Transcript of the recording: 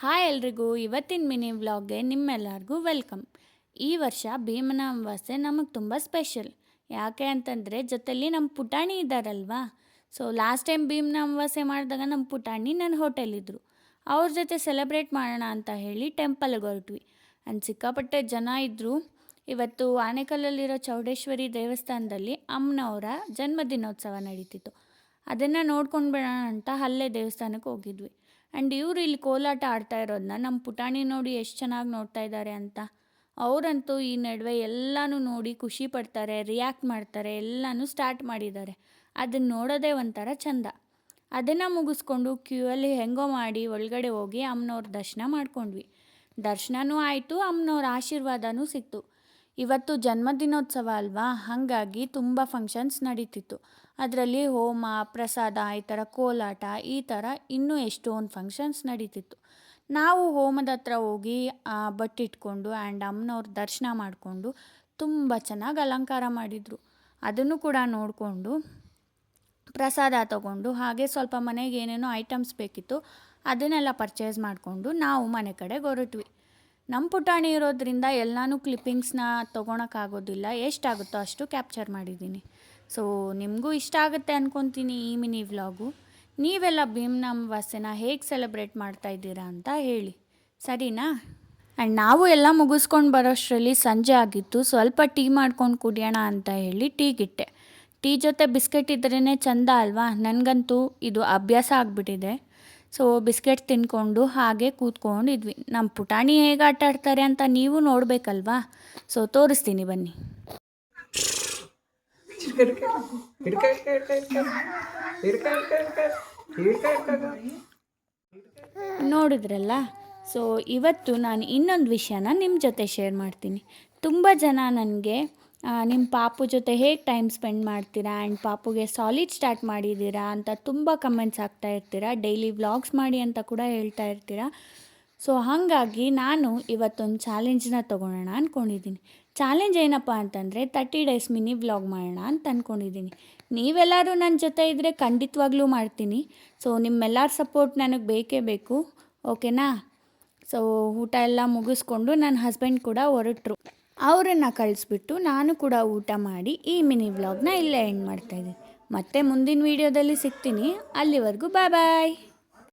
Hi ಎಲ್ರಿಗೂ, ಇವತ್ತಿನ mini ವ್ಲಾಗ್ಗೆ ನಿಮ್ಮೆಲ್ಲರಿಗೂ ವೆಲ್ಕಮ್. ಈ ವರ್ಷ ಭೀಮನ ಅಮಾವಾಸ್ಯೆ ನಮಗೆ ತುಂಬ ಸ್ಪೆಷಲ್. ಯಾಕೆ ಅಂತಂದರೆ ಜೊತೆಲಿ ನಮ್ಮ ಪುಟಾಣಿ ಇದ್ದಾರಲ್ವಾ. ಸೊ ಲಾಸ್ಟ್ ಟೈಮ್ ಭೀಮನ ಅಮಾವಾಸ್ಯೆ ಮಾಡಿದಾಗ ನಮ್ಮ ಪುಟಾಣಿ ನನ್ನ ಹೋಟೆಲಿದ್ದರು. ಅವ್ರ ಜೊತೆ ಸೆಲೆಬ್ರೇಟ್ ಮಾಡೋಣ ಅಂತ ಹೇಳಿ ಟೆಂಪಲ್ಗೆ ಹೊರಟ್ವಿ. ಅಂಡ್ ಸಿಕ್ಕಾಪಟ್ಟೆ ಜನ ಇದ್ದರು. ಇವತ್ತು ಆನೇಕಲ್ಲಲ್ಲಿರೋ ಚೌಡೇಶ್ವರಿ ದೇವಸ್ಥಾನದಲ್ಲಿ ಅಮ್ಮನವರ ಜನ್ಮದಿನೋತ್ಸವ ನಡೀತಿತ್ತು. ಅದನ್ನು ನೋಡ್ಕೊಂಡು ಬಿಡೋಣ ಅಂತ ಅಲ್ಲೇ ದೇವಸ್ಥಾನಕ್ಕೆ ಹೋಗಿದ್ವಿ. ಆ್ಯಂಡ್ ಇವರು ಇಲ್ಲಿ ಕೋಲಾಟ ಆಡ್ತಾ ಇರೋದನ್ನ ನಮ್ಮ ಪುಟಾಣಿ ನೋಡಿ ಎಷ್ಟು ಚೆನ್ನಾಗಿ ನೋಡ್ತಾ ಇದ್ದಾರೆ ಅಂತ. ಅವರಂತೂ ಈ ನಡುವೆ ಎಲ್ಲನೂ ನೋಡಿ ಖುಷಿ ಪಡ್ತಾರೆ, ರಿಯಾಕ್ಟ್ ಮಾಡ್ತಾರೆ, ಎಲ್ಲನೂ ಸ್ಟಾರ್ಟ್ ಮಾಡಿದ್ದಾರೆ. ಅದನ್ನು ನೋಡೋದೇ ಒಂಥರ ಚೆಂದ. ಅದನ್ನು ಮುಗಿಸ್ಕೊಂಡು ಕ್ಯೂಯಲ್ಲಿ ಹೆಂಗೋ ಮಾಡಿ ಒಳಗಡೆ ಹೋಗಿ ಅಮ್ಮನವ್ರ ದರ್ಶನ ಮಾಡ್ಕೊಂಡ್ವಿ. ದರ್ಶನವೂ ಆಯಿತು, ಅಮ್ಮನವ್ರ ಆಶೀರ್ವಾದನೂ ಸಿಕ್ತು. ಇವತ್ತು ಜನ್ಮದಿನೋತ್ಸವ ಅಲ್ವಾ, ಹಾಗಾಗಿ ತುಂಬ ಫಂಕ್ಷನ್ಸ್ ನಡೀತಿತ್ತು. ಅದರಲ್ಲಿ ಹೋಮ, ಪ್ರಸಾದ, ಈ ಥರ ಕೋಲಾಟ, ಈ ಥರ ಇನ್ನೂ ಎಷ್ಟೊಂದು ಫಂಕ್ಷನ್ಸ್ ನಡೀತಿತ್ತು. ನಾವು ಹೋಮದ ಹತ್ರ ಹೋಗಿ ಬಟ್ಟಿಟ್ಕೊಂಡು ಆ್ಯಂಡ್ ಅಮ್ಮನವ್ರ ದರ್ಶನ ಮಾಡಿಕೊಂಡು ತುಂಬ ಚೆನ್ನಾಗಿ ಅಲಂಕಾರ ಮಾಡಿದರು. ಅದನ್ನು ಕೂಡ ನೋಡಿಕೊಂಡು ಪ್ರಸಾದ ತಗೊಂಡು ಹಾಗೆ ಸ್ವಲ್ಪ ಮನೆಗೆ ಏನೇನೋ ಐಟಮ್ಸ್ ಬೇಕಿತ್ತು ಅದನ್ನೆಲ್ಲ ಪರ್ಚೇಸ್ ಮಾಡಿಕೊಂಡು ನಾವು ಮನೆ ಕಡೆಗೆ ಹೊರಟ್ವಿ. ನಮ್ಮ ಪುಟಾಣಿ ಇರೋದ್ರಿಂದ ಎಲ್ಲನೂ ಕ್ಲಿಪ್ಪಿಂಗ್ಸ್ನ ತೊಗೊಳಕ್ಕಾಗೋದಿಲ್ಲ, ಎಷ್ಟಾಗುತ್ತೋ ಅಷ್ಟು ಕ್ಯಾಪ್ಚರ್ ಮಾಡಿದ್ದೀನಿ. ಸೊ ನಿಮಗೂ ಇಷ್ಟ ಆಗುತ್ತೆ ಅಂದ್ಕೊತೀನಿ ಈ ಮಿನಿ ವ್ಲಾಗು. ನೀವೆಲ್ಲ ಭೀಮನ ಅಮಾವಾಸ್ಯೆನ ಹೇಗೆ ಸೆಲೆಬ್ರೇಟ್ ಮಾಡ್ತಾಯಿದ್ದೀರಾ ಅಂತ ಹೇಳಿ, ಸರಿನಾ? ಆ್ಯಂಡ್ ನಾವು ಎಲ್ಲ ಮುಗಿಸ್ಕೊಂಡು ಬರೋಷ್ಟರಲ್ಲಿ ಸಂಜೆ ಆಗಿತ್ತು. ಸ್ವಲ್ಪ ಟೀ ಮಾಡ್ಕೊಂಡು ಕುಡಿಯೋಣ ಅಂತ ಹೇಳಿ ಟೀಗಿಟ್ಟೆ. ಟೀ ಜೊತೆ ಬಿಸ್ಕೆಟ್ ಇದ್ರೇ ಚೆಂದ ಅಲ್ವಾ. ನನಗಂತೂ ಇದು ಅಭ್ಯಾಸ ಆಗಿಬಿಟ್ಟಿದೆ. ಸೊ ಬಿಸ್ಕೆಟ್ ತಿನ್ಕೊಂಡು ಹಾಗೆ ಕೂತ್ಕೊಂಡಿದ್ವಿ. ನಮ್ಮ ಪುಟಾಣಿ ಹೇಗೆ ಆಟ ಆಡ್ತಾರೆ ಅಂತ ನೀವು ನೋಡಬೇಕಲ್ವಾ. ಸೊ ತೋರಿಸ್ತೀನಿ ಬನ್ನಿ. ನೋಡಿದ್ರಲ್ಲ. ಸೊ ಇವತ್ತು ನಾನು ಇನ್ನೊಂದು ವಿಷಯನ ನಿಮ್ಮ ಜೊತೆ ಶೇರ್ ಮಾಡ್ತೀನಿ. ತುಂಬ ಜನ ನನಗೆ ನಿಮ್ಮ ಪಾಪು ಜೊತೆ ಹೇಗೆ ಟೈಮ್ ಸ್ಪೆಂಡ್ ಮಾಡ್ತೀರಾ ಆ್ಯಂಡ್ ಪಾಪುಗೆ ಸಾಲಿಡ್ ಸ್ಟಾರ್ಟ್ ಮಾಡಿದ್ದೀರಾ ಅಂತ ತುಂಬ ಕಮೆಂಟ್ಸ್ ಆಗ್ತಾ ಇರ್ತೀರಾ. ಡೈಲಿ ವ್ಲಾಗ್ಸ್ ಮಾಡಿ ಅಂತ ಕೂಡ ಹೇಳ್ತಾ ಇರ್ತೀರಾ. ಸೊ ಹಾಗಾಗಿ ನಾನು ಇವತ್ತೊಂದು ಚಾಲೆಂಜನ್ನ ತೊಗೊಳೋಣ ಅಂದ್ಕೊಂಡಿದ್ದೀನಿ. ಚಾಲೆಂಜ್ ಏನಪ್ಪ ಅಂತಂದರೆ 30 ಡೇಸ್ ಮಿನಿ ವ್ಲಾಗ್ ಮಾಡೋಣ ಅಂತ ಅಂದ್ಕೊಂಡಿದ್ದೀನಿ. ನೀವೆಲ್ಲರೂ ನನ್ನ ಜೊತೆ ಇದ್ದರೆ ಖಂಡಿತವಾಗ್ಲೂ ಮಾಡ್ತೀನಿ. ಸೊ ನಿಮ್ಮೆಲ್ಲರ ಸಪೋರ್ಟ್ ನನಗೆ ಬೇಕೇ ಬೇಕು, ಓಕೆನಾ? ಸೊ ಊಟ ಎಲ್ಲ ಮುಗಿಸ್ಕೊಂಡು ನನ್ನ ಹಸ್ಬೆಂಡ್ ಕೂಡ ಹೊರಟರು. ಅವರನ್ನು ಕಳಿಸ್ಬಿಟ್ಟು ನಾನು ಕೂಡ ಊಟ ಮಾಡಿ ಈ ಮಿನಿ ವ್ಲಾಗ್ನ ಇಲ್ಲೇ ಎಂಡ್ ಮಾಡ್ತಾಯಿದ್ದೀನಿ. ಮತ್ತೆ ಮುಂದಿನ ವೀಡಿಯೋದಲ್ಲಿ ಸಿಗ್ತೀನಿ. ಅಲ್ಲಿವರೆಗೂ ಬಾಯ್ ಬಾಯ್.